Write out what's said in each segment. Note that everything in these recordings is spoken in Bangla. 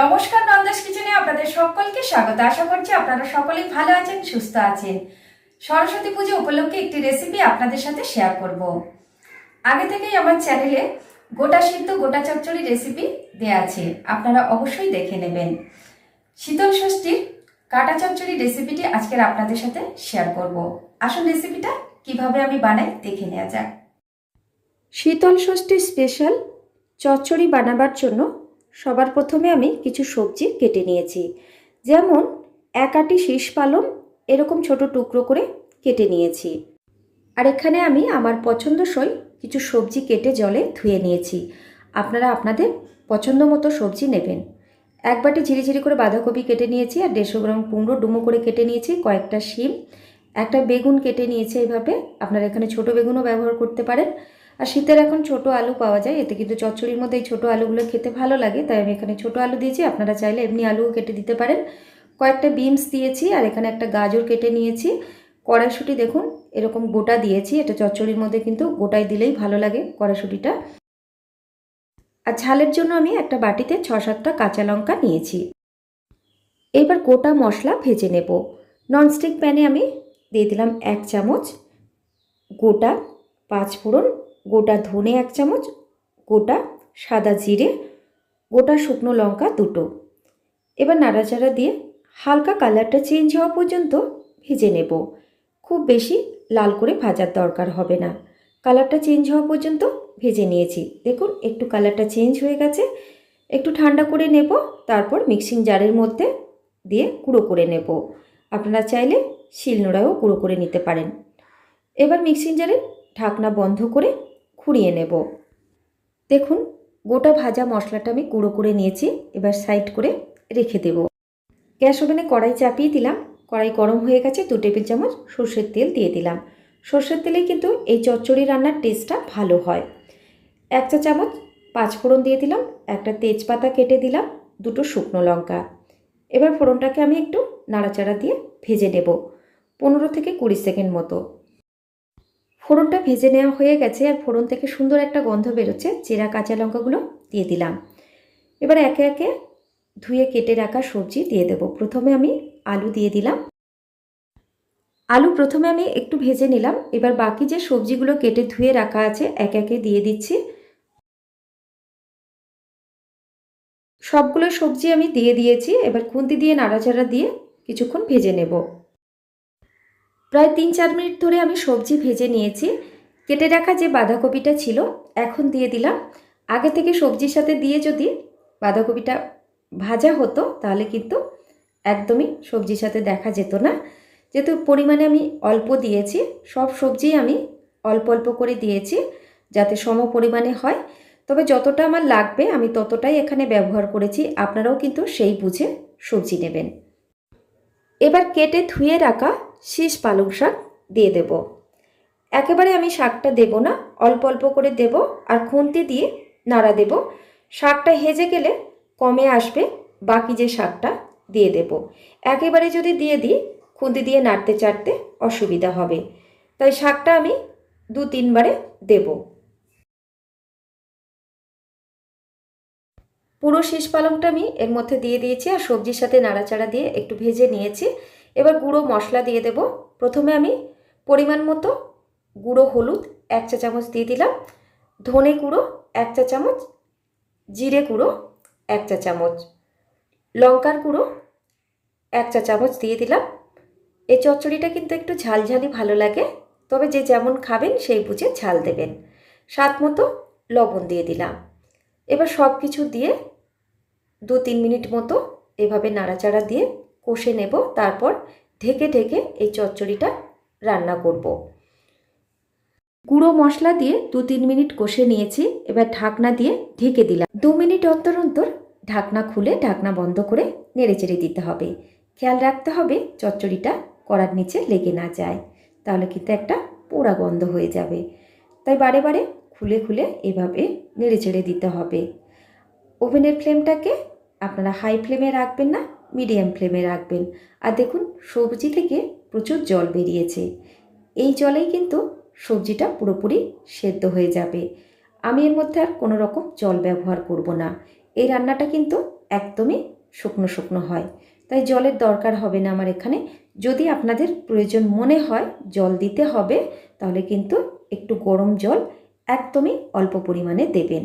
নমস্কার, নন্দাস কিচেনে আপনাদের সকলকে স্বাগত। আশা করছি আপনারা সকলেই ভালো আছেন, সুস্থ আছেন। সরস্বতী পুজো উপলক্ষে একটি রেসিপি আপনাদের সাথে শেয়ার করব। আগে থেকেই আমার চ্যানেলে গোটা সিদ্ধ গোটা চচ্চড়ি রেসিপি দেয়া আছে, আপনারা অবশ্যই দেখে নেবেন। শীতল ষষ্ঠীর কাটা চচ্চড়ি রেসিপিটি আজকের আপনাদের সাথে শেয়ার করব। আসল রেসিপিটা কিভাবে আমি বানাই দেখে নেওয়া যাক। শীতল ষষ্ঠীর স্পেশাল চচ্চড়ি বানাবার জন্য সবার প্রথমে আমি কিছু সবজি কেটে নিয়েছি। যেমন এক আটি শীষ পালং এরকম ছোট টুকরো করে কেটে নিয়েছি। আর এখানে আমি আমার পছন্দসই কিছু সবজি কেটে জলে ধুয়ে নিয়েছি। আপনারা আপনাদের পছন্দ মতো সবজি নেবেন। এক বাটি ঝিরিঝিরি করে বাঁধাকপি কেটে নিয়েছি, আর 150 গ্রাম কুমড়ো ডুমো করে কেটে নিয়েছি, কয়েকটা শিম, একটা বেগুন কেটে নিয়েছি এইভাবে। আপনারা এখানে ছোট বেগুনও ব্যবহার করতে পারেন। আর শীতের এখন ছোট আলু পাওয়া যায়, এতে কিন্তু চচ্চড়ির মধ্যে এই ছোটো আলুগুলো খেতে ভালো লাগে, তাই আমি এখানে ছোট আলু দিয়েছি। আপনারা চাইলে এমনি আলুও কেটে দিতে পারেন। কয়েকটা বিনস দিয়েছি, আর এখানে একটা গাজর কেটে নিয়েছি। কড়াইশুঁটি দেখুন এরকম গোটা দিয়েছি, এটা চচ্চড়ির মধ্যে কিন্তু গোটায় দিলেই ভালো লাগে কড়াইশুঁটিটা। আর ঝালের জন্য আমি একটা বাটিতে 6-7টা কাঁচা লঙ্কা নিয়েছি। এবার গোটা মশলা ভেজে নেব। ননস্টিক প্যানে আমি দিয়ে দিলাম 1 চামচ গোটা 5 ফোড়ন, গোটা ধনে 1 চামচ, গোটা সাদা জিরে, গোটা শুকনো লঙ্কা 2টো। এবার নাড়াচাড়া দিয়ে হালকা কালারটা চেঞ্জ হওয়া পর্যন্ত ভেজে নেব। খুব বেশি লাল করে ভাজার দরকার হবে না, কালারটা চেঞ্জ হওয়া পর্যন্ত ভেজে নিয়েছি। দেখুন একটু কালারটা চেঞ্জ হয়ে গেছে। একটু ঠান্ডা করে নেব, তারপর মিক্সিং জারের মধ্যে দিয়ে গুঁড়ো করে নেব। আপনারা চাইলে শিলনোড়ায়ও গুঁড়ো করে নিতে পারেন। এবার মিক্সিং জারে ঢাকনা বন্ধ করে ঘুরিয়ে নেব। দেখুন গোটা ভাজা মশলাটা আমি গুঁড়ো করে নিয়েছি, এবার সাইড করে রেখে দেব। গ্যাস ওভেনে কড়াই চাপিয়ে দিলাম, কড়াই গরম হয়ে গেছে। 2 টেবিল চামচ সর্ষের তেল দিয়ে দিলাম। সর্ষের তেলেই কিন্তু এই চচ্চড়ি রান্নার টেস্টটা ভালো হয়। 1 চা চামচ 5 ফোড়ন দিয়ে দিলাম, একটা তেজপাতা কেটে দিলাম, 2টো শুকনো লঙ্কা। এবার ফোড়নটাকে আমি একটু নাড়াচাড়া দিয়ে ভেজে নেব 15 থেকে 20 সেকেন্ড মতো। ফোড়নটা ভেজে নেওয়া হয়ে গেছে, আর ফোড়ন থেকে সুন্দর একটা গন্ধ বেরোচ্ছে। চেরা কাঁচা লঙ্কাগুলো দিয়ে দিলাম। এবার একে একে ধুয়ে কেটে রাখা সবজি দিয়ে দেব। প্রথমে আমি আলু দিয়ে দিলাম। আলু প্রথমে আমি একটু ভেজে নিলাম। এবার বাকি যে সবজিগুলো কেটে ধুয়ে রাখা আছে একে একে দিয়ে দিচ্ছি। সবগুলো সবজি আমি দিয়ে দিয়েছি। এবার খুন্তি দিয়ে নাড়াচাড়া দিয়ে কিছুক্ষণ ভেজে নেব। প্রায় 3-4 মিনিট ধরে আমি সবজি ভেজে নিয়েছি। কেটে রাখা যে বাঁধাকপিটা ছিল এখন দিয়ে দিলাম। আগে থেকে সবজির সাথে দিয়ে যদি বাঁধাকপিটা ভাজা হতো তাহলে কিন্তু একদমই সবজির সাথে দেখা যেত না। যেহেতু পরিমাণে আমি অল্প দিয়েছি, সব সবজি আমি অল্প অল্প করে দিয়েছি যাতে সম পরিমাণে হয়। তবে যতটা আমার লাগবে আমি ততটাই এখানে ব্যবহার করেছি, আপনারাও কিন্তু সেই বুঝে সবজি নেবেন। এবার কেটে ধুয়ে রাখা শীষ পালং শাক দিয়ে দেব। একেবারে আমি শাকটা দেব না, অল্প অল্প করে দেব, আর খুন্তি দিয়ে নাড়া দেব। শাকটা হেজে গেলে কমে আসবে, বাকি যে শাকটা দিয়ে দেব। একেবারে যদি দিয়ে দিই খুন্তি দিয়ে নাড়তে চাড়তে অসুবিধা হবে, তাই শাকটা আমি 2-3 বারে দেব। পুরো শীষ পালংটা আমি এর মধ্যে দিয়ে দিয়েছি, আর সবজির সাথে নাড়াচাড়া দিয়ে একটু ভেজে নিয়েছি। এবার গুঁড়ো মশলা দিয়ে দেব। প্রথমে আমি পরিমাণ মতো গুঁড়ো হলুদ 1 চা চামচ দিয়ে দিলাম, ধনে গুঁড়ো 1 চা চামচ, জিরে গুঁড়ো 1 চা চামচ, লঙ্কার গুঁড়ো 1 চা চামচ দিয়ে দিলাম। এই চচ্চড়িটা কিন্তু একটু ঝালঝালি ভালো লাগে, তবে যে যেমন খাবেন সেই বুঝে ঝাল দেবেন। স্বাদ মতো লবণ দিয়ে দিলাম। এবার সব কিছু দিয়ে 2-3 মিনিট মতো এভাবে নাড়াচাড়া দিয়ে কষে নেব। তারপর ঢেকে ঢেকে এই চচ্চড়িটা রান্না করব। গুঁড়ো মশলা দিয়ে 2-3 মিনিট কষে নিয়েছি। এবার ঢাকনা দিয়ে ঢেকে দিলাম। 2 মিনিট অন্তর অন্তর ঢাকনা খুলে ঢাকনা বন্ধ করে নেড়েচেড়ে দিতে হবে। খেয়াল রাখতে হবে চচ্চড়িটা কড়ার নিচে লেগে না যায়, তাহলে কিন্তু একটা পোড়া গন্ধ হয়ে যাবে। তাই বারে বারে খুলে খুলে এভাবে নেড়েচেড়ে দিতে হবে। ওভেনের ফ্লেমটাকে আপনারা হাই ফ্লেমে রাখবেন না, মিডিয়াম ফ্লেমে রাখবেন। আর দেখুন সবজি থেকে প্রচুর জল বেরিয়েছে, এই জলেই কিন্তু সবজিটা পুরোপুরি সেদ্ধ হয়ে যাবে। আমি এর মধ্যে আর কোনো রকম জল ব্যবহার করব না। এই রান্নাটা কিন্তু একদমই শুকনো শুকনো হয়, তাই জলের দরকার হবে না আমার এখানে। যদি আপনাদের প্রয়োজন মনে হয় জল দিতে হবে, তাহলে কিন্তু একটু গরম জল একদমই অল্প পরিমাণে দেবেন।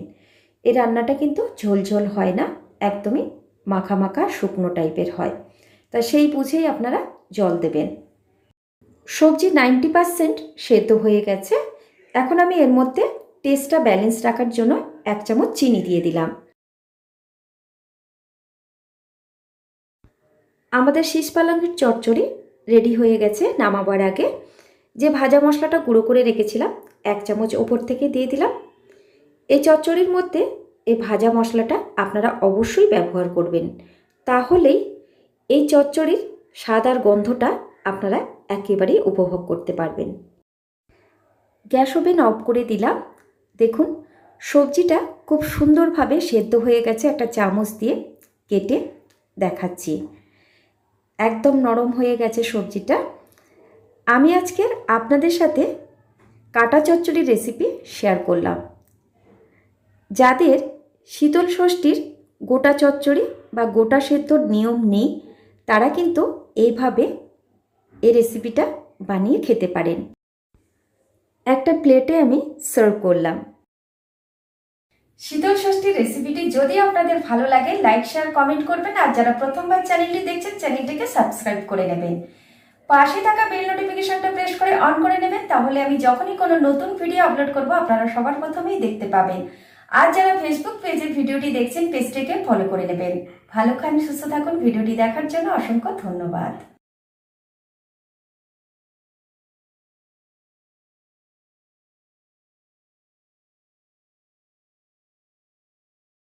এই রান্নাটা কিন্তু ঝোল ঝোল হয় না, একদমই মাখা মাখা শুকনো টাইপের হয়, তা সেই বুঝেই আপনারা জল দেবেন। সবজি 90% সেদ্ধ হয়ে গেছে। এখন আমি এর মধ্যে টেস্টটা ব্যালেন্স রাখার জন্য 1 চামচ চিনি দিয়ে দিলাম। আমাদের শীষ পালঙের চচ্চড়ি রেডি হয়ে গেছে। নামাবার আগে যে ভাজা মশলাটা গুঁড়ো করে রেখেছিলাম 1 চামচ ওপর থেকে দিয়ে দিলাম। এই চচ্চড়ির মধ্যে এই ভাজা মশলাটা আপনারা অবশ্যই ব্যবহার করবেন, তাহলেই এই চচ্চড়ির স্বাদ আর গন্ধটা আপনারা একেবারেই উপভোগ করতে পারবেন। গ্যাস ওভেন অফ করে দিলাম। দেখুন সবজিটা খুব সুন্দরভাবে সেদ্ধ হয়ে গেছে। একটা চামচ দিয়ে কেটে দেখাচ্ছি, একদম নরম হয়ে গেছে সবজিটা। আমি আজকের আপনাদের সাথে কাটা চচ্চড়ির রেসিপি শেয়ার করলাম। যাদের শীতল ষষ্ঠীর গোটা চচ্চড়ি বা গোটা সেদ্ধর নিয়ম নেই, তারা কিন্তু এইভাবে এই রেসিপিটা বানিয়ে খেতে পারেন। একটা প্লেটে আমি সার্ভ করলাম। শীতল ষষ্ঠীর রেসিপিটি যদি আপনাদের ভালো লাগে লাইক শেয়ার কমেন্ট করবেন, আর যারা প্রথমবার চ্যানেলটি দেখছেন চ্যানেলটিকে সাবস্ক্রাইব করে নেবেন। পাশে থাকা বেল নোটিফিকেশনটা প্রেস করে অন করে নেবেন, তাহলে আমি যখনই কোনো নতুন ভিডিও আপলোড করব আপনারা সবার প্রথমেই দেখতে পাবেন। আর যারা ফেসবুক পেজের ভিডিওটি দেখছেন পেজটিকে ফলো করে নেবেন। ভালো খান, সুস্থ থাকুন। ভিডিওটি দেখার জন্য অসংখ্য ধন্যবাদ।